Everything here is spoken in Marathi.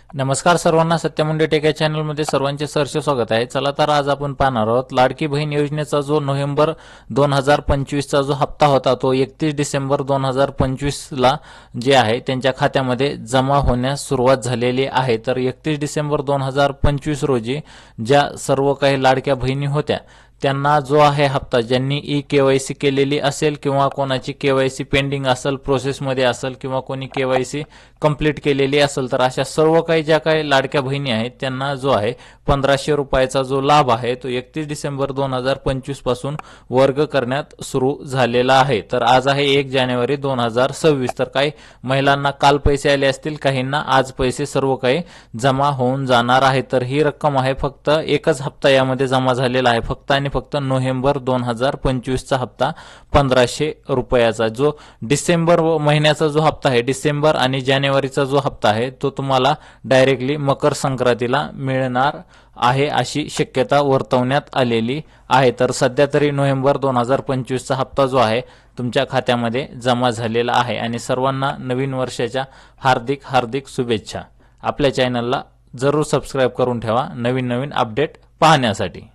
नमस्कार सर्वांना, सत्यमुंडे टेक या चॅनलमध्ये सर्वांचे सहर्ष स्वागत आहे। चला तर आज आपण पाहणार आहोत लाडकी बहीण योजनेचा जो नोव्हेंबर 2025 चा जो हप्ता होता तो 31 डिसेंबर 2025 ला जे आहे त्यांच्या खात्यामध्ये जमा होण्यास सुरुवात झालेली आहे। तर 31 डिसेंबर 2025 रोजी ज्या सर्व काही लाडक्या बहिणी होत्या त्यांना जो आहे हप्ता, ज्यांनी KYC केलेली असेल किंवा कोणाची KYC पेंडिंग असेल, प्रोसेसमध्ये असेल किंवा कोणी KYC कंप्लीट केलेली असेल, तर अशा सर्व काही ज्या काही लाडक्या बहिणी आहेत त्यांना जो आहे 1500 रुपयाचा जो लाभ आहे तो 31 डिसेंबर 2025 पासून वर्ग करण्यात सुरू झालेला आहे। तर आज आहे 1 जानेवारी 2026। तर काही महिलांना काल पैसे आले असतील, काहींना आज पैसे सर्व काही जमा होऊन जाणार आहे। तर ही रक्कम आहे फक्त एकच हप्ता यामध्ये जमा झालेला आहे, फक्त आणि फक्त नोव्हेंबर 2025 चा हप्ता 1500 रुपयाचा। जो डिसेंबर महिन्याचा जो हप्ता आहे, डिसेंबर आणि जानेवारीचा जो हप्ता आहे तो तुम्हाला डायरेक्टली मकर संक्रांतीला मिळणार आहे अशी शक्यता वर्तवण्यात आलेली आहे। तर सध्या तरी नोव्हेंबर 2025 चा हप्ता जो आहे तुमच्या खात्यामध्ये जमा झालेला आहे आणि सर्वांना नवीन वर्षाच्या हार्दिक हार्दिक शुभेच्छा। आपल्या चॅनलला जरूर सबस्क्राइब करून ठेवा नवीन नवीन अपडेट पाहण्यासाठी।